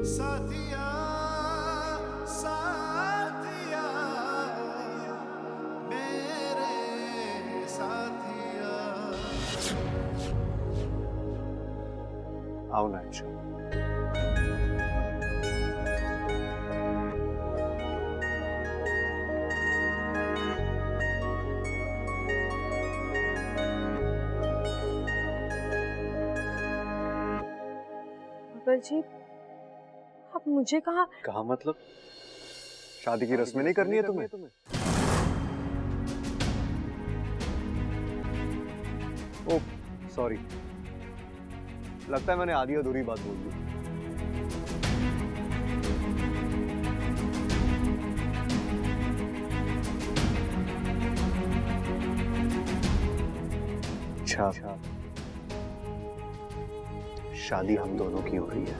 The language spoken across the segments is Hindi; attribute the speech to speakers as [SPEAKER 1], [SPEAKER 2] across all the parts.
[SPEAKER 1] साथिया साथिया मेरे साथिया।
[SPEAKER 2] आओ ना अच्छा।
[SPEAKER 3] जी, आप मुझे कहा
[SPEAKER 2] मतलब शादी की रस्में नहीं करनी है तुम्हें? ओह सॉरी, लगता है मैंने आधी अधूरी बात बोल दी। अच्छा, शादी हम दोनों की हो रही है।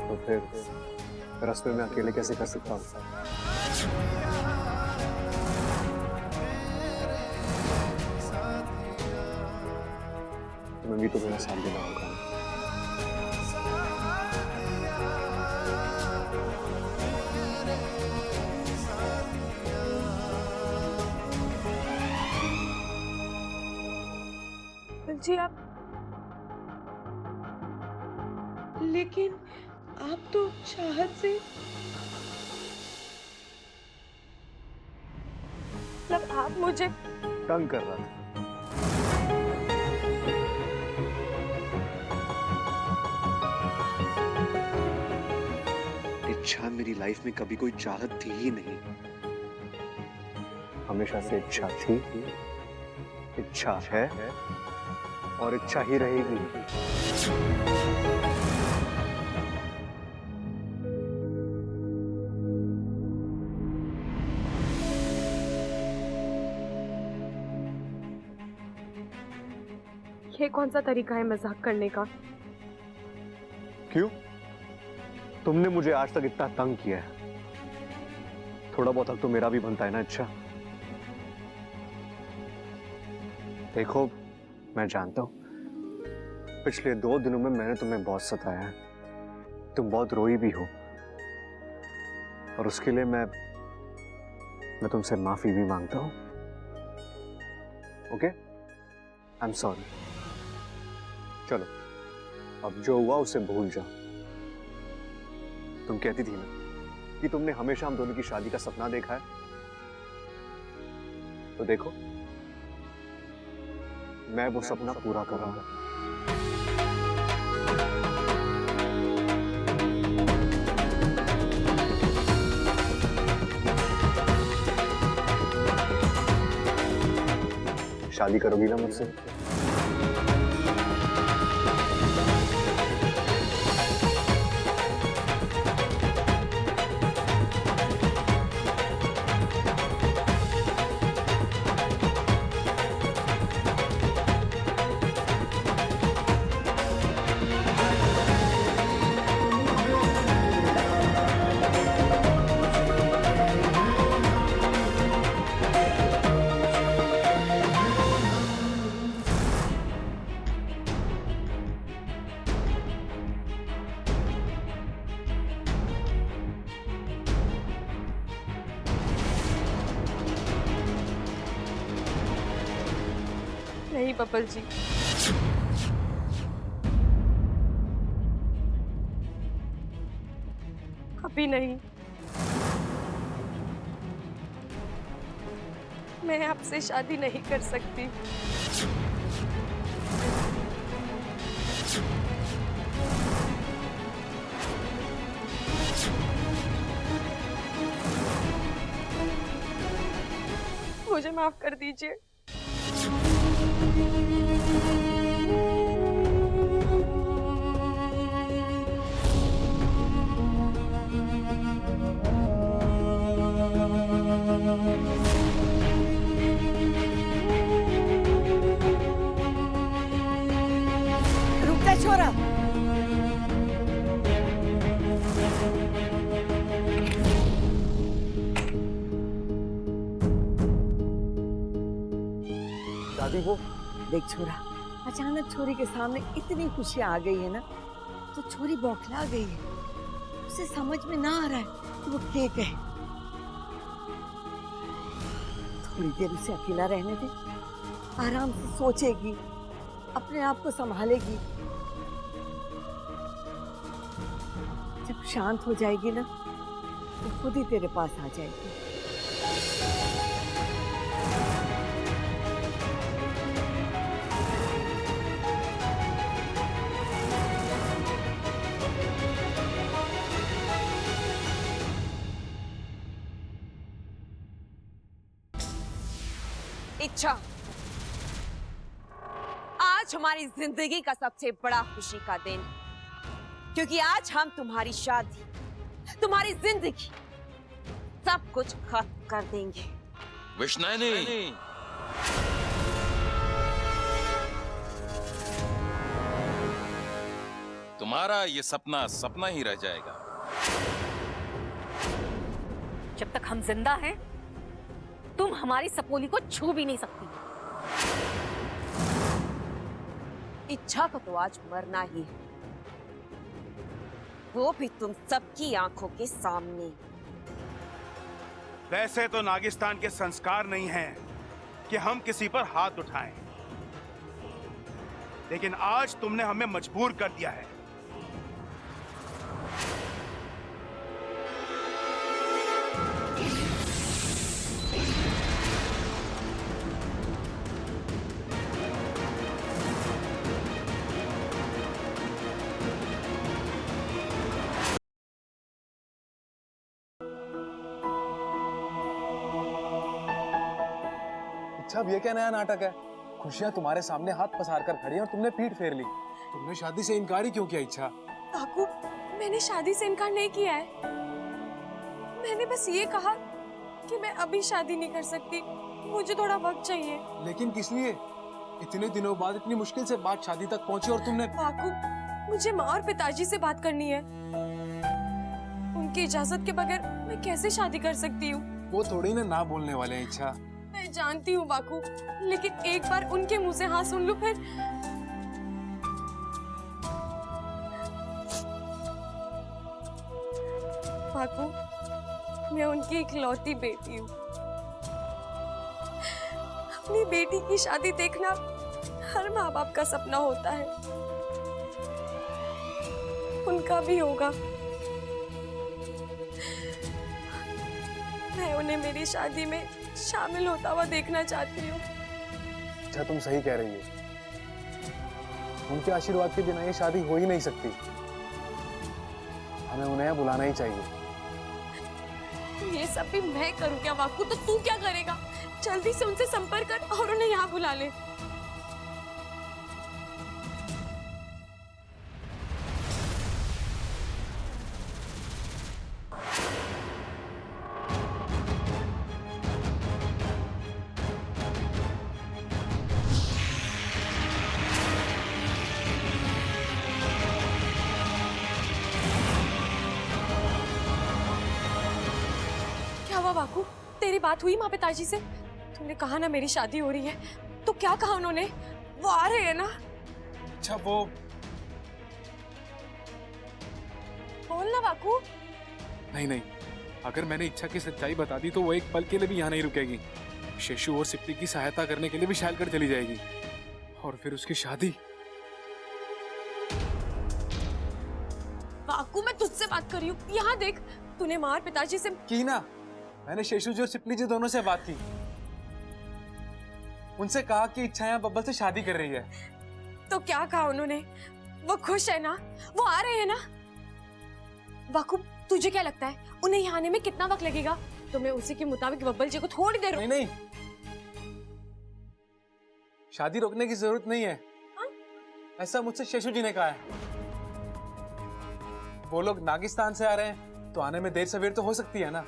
[SPEAKER 2] तो फिर रस्ते में अकेले कैसे कर सकता हूँ? तुम्हें भी तो मेरा साथ देना होगा।
[SPEAKER 3] जी आप, लेकिन आप तो चाहत से, मतलब आप मुझे
[SPEAKER 2] तंग कर रहा था। इच्छा मेरी लाइफ में कभी कोई चाहत थी ही नहीं, हमेशा से इच्छा थी, इच्छा है और इच्छा ही रहेगी।
[SPEAKER 3] ये कौन सा तरीका है मजाक करने का?
[SPEAKER 2] क्यों? तुमने मुझे आज तक इतना तंग किया है, थोड़ा बहुत हक तो मेरा भी बनता है ना। अच्छा देखो, मैं जानता हूं पिछले 2 दिनों में मैंने तुम्हें बहुत सताया है, तुम बहुत रोई भी हो, और उसके लिए मैं तुमसे माफी भी मांगता हूं। Okay, I am sorry. चलो, अब जो हुआ उसे भूल जाओ। तुम कहती थी ना कि तुमने हमेशा हम दोनों की शादी का सपना देखा है, तो देखो मैं वो सपना पूरा कर रहा हूं। शादी करोगी ना मुझसे?
[SPEAKER 3] नहीं बबल जी, अभी नहीं। मैं आपसे शादी नहीं कर सकती। मुझे माफ कर दीजिए।
[SPEAKER 4] रुक जा छोरा। देख छोरा, अचानक छोरी के सामने इतनी खुशियां आ गई है ना, तो छोरी बौखला गई है। उसे समझ में ना आ रहा है कि वो क्या कहे। थोड़ी देर उसे अकेला रहने दे, आराम से सोचेगी, अपने आप को संभालेगी। जब शांत हो जाएगी ना, तो खुद ही तेरे पास आ जाएगी।
[SPEAKER 5] इच्छा, आज हमारी जिंदगी का सबसे बड़ा खुशी का दिन, क्योंकि आज हम तुम्हारी शादी, तुम्हारी जिंदगी, सब कुछ खत्म कर देंगे।
[SPEAKER 6] विष्णु, तुम्हारा ये सपना सपना ही रह जाएगा।
[SPEAKER 7] जब तक हम जिंदा हैं, तुम हमारी सपोली को छू भी नहीं सकती।
[SPEAKER 5] इच्छा को तो आज मरना ही है, वो भी तुम सबकी आंखों के सामने।
[SPEAKER 8] वैसे तो नागिस्तान के संस्कार नहीं हैं कि हम किसी पर हाथ उठाएं, लेकिन आज तुमने हमें मजबूर कर दिया है।
[SPEAKER 9] अच्छा, अब ये क्या नया नाटक है? खुशियां तुम्हारे सामने हाथ पसार कर खड़ी हैं और तुमने पीठ फेर ली। तुमने शादी से इनकार ही क्यों किया इच्छा?
[SPEAKER 3] काकू, मैंने शादी से इनकार नहीं किया है। मैंने बस ये कहा कि मैं अभी शादी नहीं कर सकती, मुझे थोड़ा वक्त चाहिए।
[SPEAKER 9] लेकिन किस लिए? इतने दिनों बाद इतनी मुश्किल से बात शादी तक पहुंची और तुमने।
[SPEAKER 3] काकू, मुझे माँ और पिताजी से बात करनी है। उनकी इजाजत के बगैर मैं कैसे शादी कर सकती हूँ?
[SPEAKER 9] वो थोड़ी ना बोलने वाले हैं इच्छा।
[SPEAKER 3] मैं जानती हूँ बाकू, लेकिन एक बार उनके मुंह से हाँ सुन लूं फिर। बाकू, मैं उनकी इकलौती बेटी हूँ। अपनी बेटी की शादी देखना हर माँ बाप का सपना होता है, उनका भी होगा। मैं उन्हें मेरी शादी में शामिल होता हुआ देखना चाहती हूँ।
[SPEAKER 9] अच्छा, तुम सही कह रही हो। उनके आशीर्वाद के बिना ये शादी हो ही नहीं सकती। हमें उन्हें बुलाना ही चाहिए।
[SPEAKER 3] ये सब भी मैं करूँ क्या बाकू? तो तू क्या करेगा? जल्दी से उनसे संपर्क कर और उन्हें यहाँ बुला ले। बाकू, तेरी बात हुई माँ पिताजी से? तुमने कहा ना मेरी शादी हो रही है, तो क्या कहा उन्होंने? वो आ रहे हैं ना?
[SPEAKER 9] अच्छा, वो
[SPEAKER 3] बोल ना बाकू।
[SPEAKER 9] नहीं, अगर मैंने इच्छा की सच्चाई बता दी तो वो एक पल के लिए भी यहाँ नहीं रुकेगी। शेषु और सिप्पी की सहायता करने के लिए विशाल कर चली जाएगी और फिर उसकी शादी।
[SPEAKER 3] बाकू, मैं तुझसे बात कर रही हूँ। यहाँ देख, तूने माँ और पिताजी से
[SPEAKER 9] की ना? मैंने शेषु जी और सिप्पी जी दोनों से बात की। उनसे कहा कि इच्छा यहाँ बब्बल से शादी कर रही है।
[SPEAKER 3] तो क्या कहा उन्होंने? वो खुश है ना? वो आ रहे हैं ना? बाकू, तुझे क्या लगता है उन्हें यहाँ आने में कितना वक्त लगेगा? तो मैं उसी के मुताबिक बब्बल जी को थोड़ी देर।
[SPEAKER 9] नहीं, शादी रोकने की जरूरत नहीं है।
[SPEAKER 3] हा?
[SPEAKER 9] ऐसा मुझसे शेषु जी ने कहा है। वो लोग नागिस्तान से आ रहे हैं तो आने में देर सवेर तो हो सकती है ना।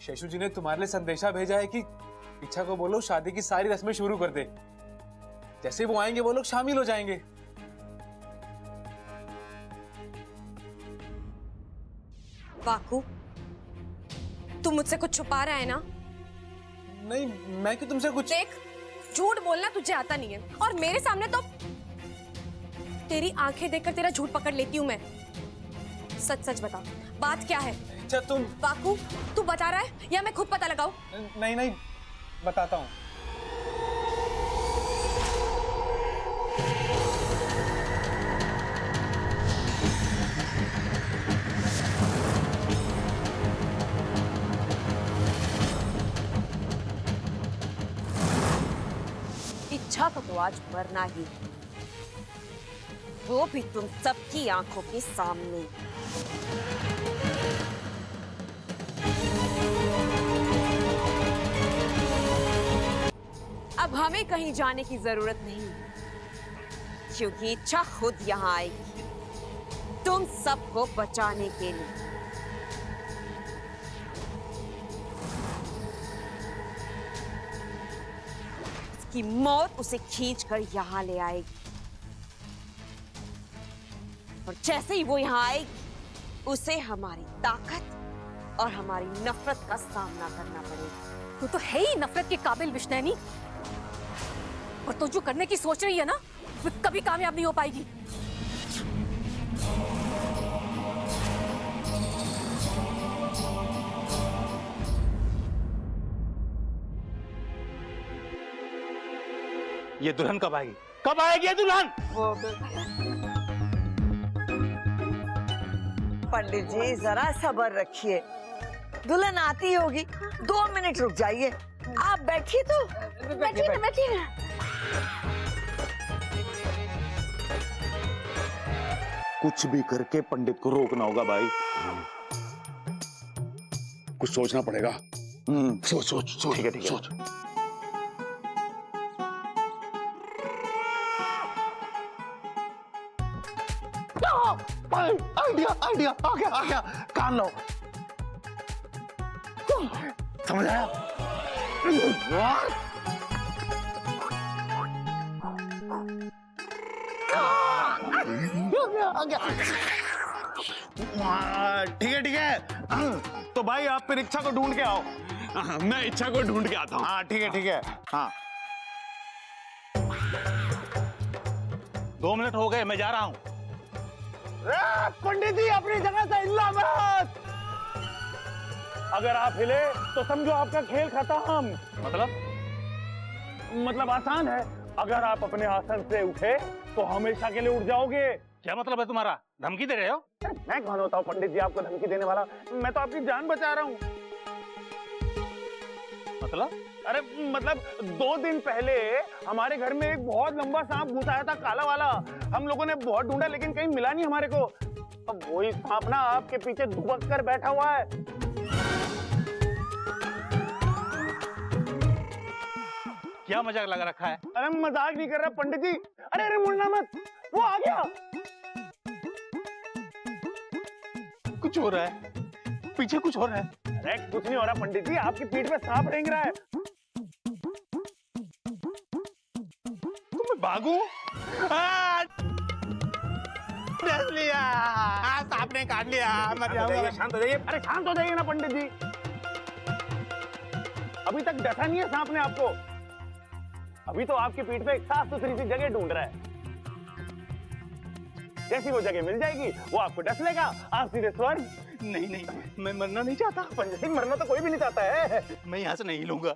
[SPEAKER 9] शेषु जी ने तुम्हारे लिए संदेशा भेजा है कि इच्छा को बोलो शादी की सारी रस्में शुरू कर दे। जैसे वो आएंगे वो लोग शामिल हो जाएंगे।
[SPEAKER 3] बाकू, तू मुझसे कुछ छुपा रहा है ना?
[SPEAKER 9] नहीं, मैं क्यों तुमसे कुछ।
[SPEAKER 3] देख, झूठ बोलना तुझे आता नहीं है और मेरे सामने तो तेरी आंखें देखकर तेरा झूठ पकड़ लेती हूँ मैं। सच सच बता, बात क्या है?
[SPEAKER 9] इच्छा तुम।
[SPEAKER 3] वाकू, तू बता रहा है या मैं खुद पता लगाऊं?
[SPEAKER 9] नहीं नहीं, बताता हूँ।
[SPEAKER 5] इच्छा को तो आज मरना ही है, वो भी तुम सबकी आंखों के सामने। अब हमें कहीं जाने की जरूरत नहीं, क्योंकि इच्छा खुद यहाँ आएगी तुम सबको बचाने के लिए। उसकी मौत उसे खींचकर यहाँ ले आएगी, और जैसे ही वो यहाँ आएगी उसे हमारी ताकत और हमारी नफरत का सामना करना पड़ेगा।
[SPEAKER 7] तू तो है ही नफरत के काबिल विष्णैनी, और तू जो करने की सोच रही है ना, वो कभी कामयाब नहीं हो पाएगी।
[SPEAKER 8] ये दुल्हन कब आएगी? कब आएगी ये दुल्हन?
[SPEAKER 4] पंडित जी जरा सब्र रखिए, दुल्हन आती होगी, 2 मिनट रुक जाइए। आप बैठिए तो। बैठिए।
[SPEAKER 10] कुछ भी करके पंडित को रोकना होगा भाई।
[SPEAKER 11] कुछ सोचना पड़ेगा।
[SPEAKER 10] सोच। ठीक है। सोच। आइडिया आ गया। कान लो। समझ आया? आ गया। ठीक है। तो भाई आप फिर इच्छा को ढूंढ के आओ।
[SPEAKER 11] मैं इच्छा को ढूंढ के आता हूँ।
[SPEAKER 10] हाँ ठीक है। हाँ
[SPEAKER 8] 2 मिनट हो गए, मैं जा रहा हूँ।
[SPEAKER 10] पंडित जी अपनी जगह से हिलना मत।
[SPEAKER 8] अगर आप हिले तो समझो आपका खेल खत्म। मतलब आसान है, अगर आप अपने आसन से उठे तो हमेशा के लिए उठ जाओगे। क्या मतलब है तुम्हारा? धमकी दे रहे हो? मैं कौन होता हूँ पंडित जी आपको धमकी देने वाला? मैं तो आपकी जान बचा रहा हूँ। अरे मतलब 2 दिन पहले हमारे घर में एक बहुत लंबा सांप घुस आया था, काला वाला। हम लोगों ने बहुत ढूंढा लेकिन कहीं मिला नहीं हमारे को। अब वही सांप ना आपके पीछे दुबक कर बैठा हुआ है। क्या मजाक लगा रखा है? अरे मजाक नहीं कर रहा पंडित जी। अरे मुड़ना मत, वो आ गया। कुछ हो रहा है, पीछे कुछ हो रहा है। अरे कुछ नहीं हो रहा पंडित जी, आपकी पीठ पे सांप रेंग रहा है। तुम भागू? लिया, सांप ने काट लिया। शांत हो जाइए। अरे शांत हो जाइए ना पंडित जी। अभी तक डसा नहीं है सांप ने आपको। अभी तो आपकी पीठ पे एक साफ सुथरी सी जगह ढूंढ रहा है। जैसी वो जगह मिल जाएगी वो आपको डस लेगा, आप सीधे स्वर्ग। नहीं, मैं मरना नहीं चाहता पंडित जी। मरना तो कोई भी नहीं चाहता है। मैं यहाँ से नहीं लूंगा।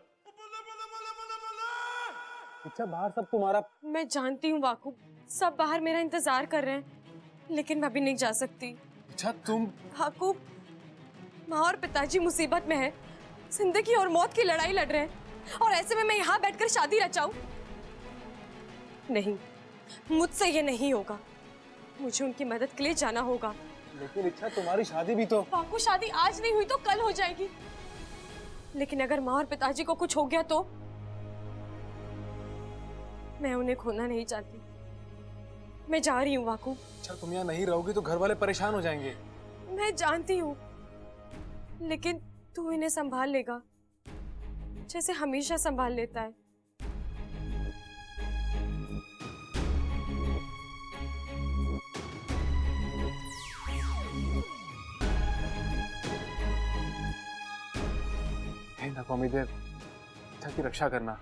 [SPEAKER 9] अच्छा बाहर सब तुम्हारा।
[SPEAKER 3] मैं जानती हूँ वाकू, सब बाहर मेरा इंतजार कर रहे हैं, लेकिन मैं अभी नहीं जा सकती।
[SPEAKER 9] अच्छा तुम।
[SPEAKER 3] वाकू, माँ और पिताजी मुसीबत में है, जिंदगी और मौत की लड़ाई लड़ रहे हैं, और ऐसे में मैं यहाँ बैठकर शादी रचाऊं? नहीं, मुझसे ये नहीं होगा। मुझे उनकी मदद के लिए जाना होगा।
[SPEAKER 9] लेकिन इच्छा तुम्हारी शादी भी तो।
[SPEAKER 3] वाकू, शादी आज नहीं हुई तो कल हो जाएगी, लेकिन अगर माँ और पिताजी को कुछ हो गया तो मैं उन्हें खोना नहीं चाहती। मैं जा रही हूँ वाकू।
[SPEAKER 9] अच्छा तुम यहाँ नहीं रहोगी तो घर वाले परेशान हो जाएंगे।
[SPEAKER 3] मैं जानती हूँ, लेकिन तू इन्हें संभाल लेगा जैसे हमेशा संभाल लेता है।
[SPEAKER 9] हे नकोमी देव, इच्छा की रक्षा करना।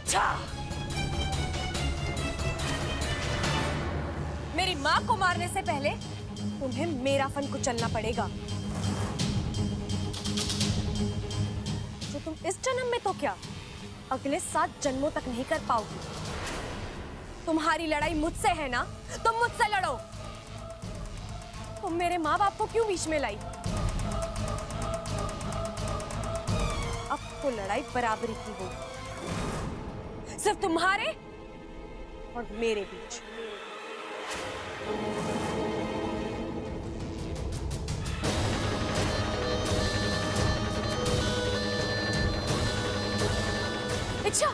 [SPEAKER 3] अच्छा, मेरी माँ को मारने से पहले तुम्हें मेरा फन कुचलना पड़ेगा। जो तुम इस जन्म में तो क्या, अगले 7 जन्मों तक नहीं कर पाओगी। तुम्हारी लड़ाई मुझसे है ना, तुम मुझसे लड़ो। तुम मेरे माँ बाप को क्यों बीच में लाई? अब तो लड़ाई बराबरी की होगी, सिर्फ तुम्हारे और मेरे बीच। इच्छा,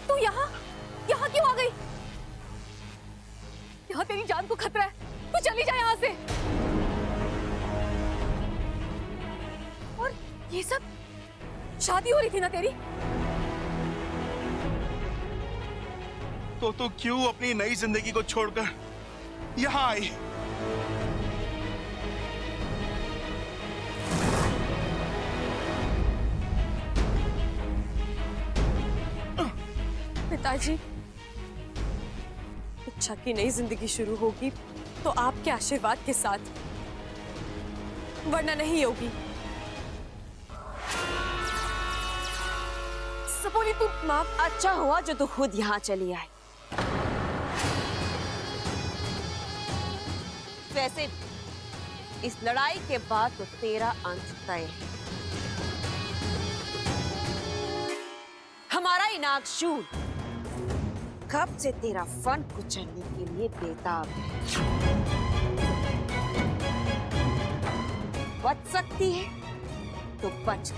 [SPEAKER 3] तू यहाँ क्यों आ गई? यहाँ तेरी जान को खतरा है, तू चली जा यहाँ से। और ये सब शादी हो रही थी ना तेरी?
[SPEAKER 11] तो क्यों अपनी नई जिंदगी को छोड़कर यहाँ आई?
[SPEAKER 3] पिताजी, इच्छा की नई जिंदगी शुरू होगी तो आपके आशीर्वाद के साथ, वरना नहीं होगी। सबोली, तू माफ।
[SPEAKER 5] अच्छा हुआ जो तू खुद यहाँ चली आई। वैसे इस लड़ाई के बाद तो तेरा अंत तय है। हमारा इनाकशूल कब से तेरा फन कुचलने के लिए बेताब है। बच सकती है तो बच।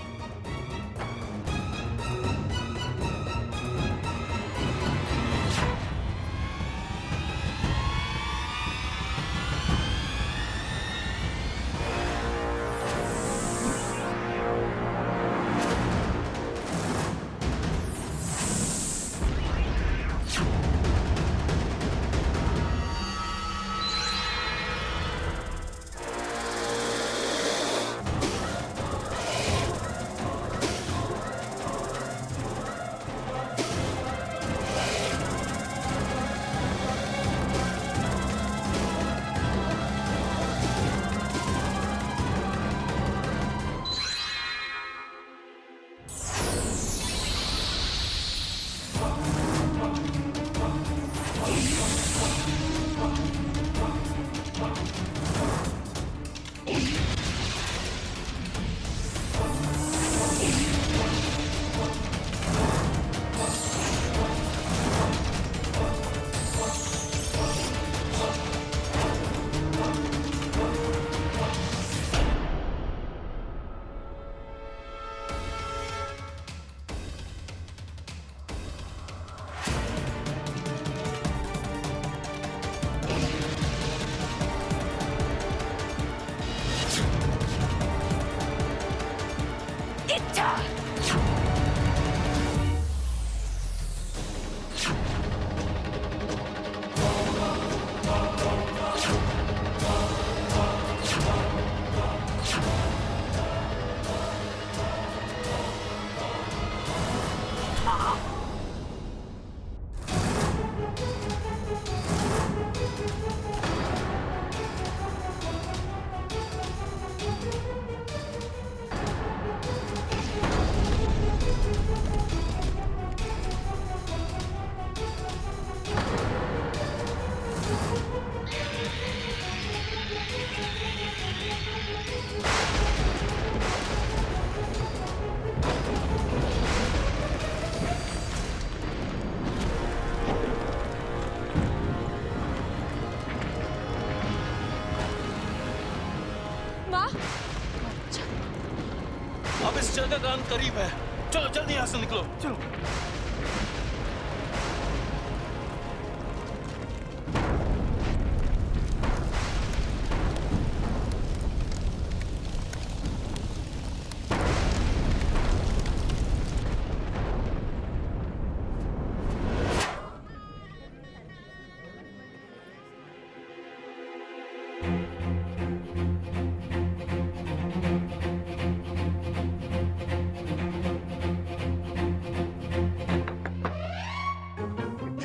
[SPEAKER 6] अब इस जगह का अंत करीब है। चलो जल्दी यहाँ से निकलो। चलो।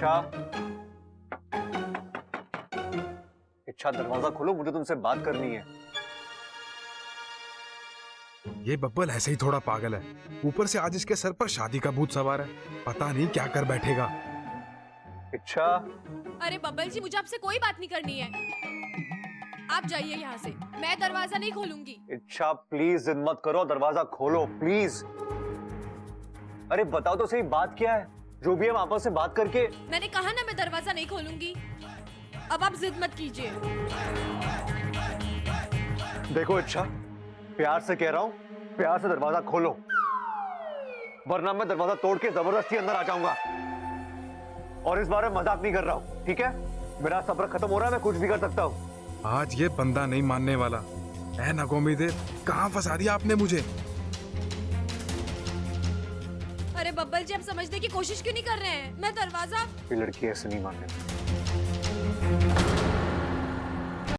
[SPEAKER 2] इच्छा, इच्छा दरवाजा खोलो, मुझे तुमसे बात करनी है।
[SPEAKER 12] ये बब्बल ऐसे ही थोड़ा पागल है, ऊपर से आज इसके सर पर शादी का भूत सवार है, पता नहीं क्या कर बैठेगा।
[SPEAKER 2] इच्छा,
[SPEAKER 13] अरे बब्बल जी, मुझे आपसे कोई बात नहीं करनी है, आप जाइए यहाँ से, मैं दरवाजा नहीं खोलूंगी।
[SPEAKER 2] इच्छा प्लीज जिद मत करो, दरवाजा खोलो प्लीज। अरे बताओ तो सही बात क्या है, जो भी हम आपस से बात करके।
[SPEAKER 13] मैंने कहा ना मैं दरवाजा नहीं खोलूंगी, अब आप जिद मत कीजिए।
[SPEAKER 2] देखो इच्छा, प्यार से कह रहा हूँ, प्यार से दरवाजा खोलो, वरना मैं दरवाजा तोड़ के जबरदस्ती अंदर आ जाऊंगा। और इस बार मैं मजाक नहीं कर रहा हूँ, ठीक है? मेरा सब्र खत्म हो रहा है, मैं कुछ भी कर सकता हूँ।
[SPEAKER 12] आज ये बंदा नहीं मानने वाला। ऐ नागोमीदे, कहाँ फंसा दिया आपने मुझे?
[SPEAKER 13] अरे बब्बल जी, आप समझने की कोशिश क्यों नहीं कर रहे हैं? मैं दरवाजा।
[SPEAKER 2] ये लड़की ऐसे नहीं मानने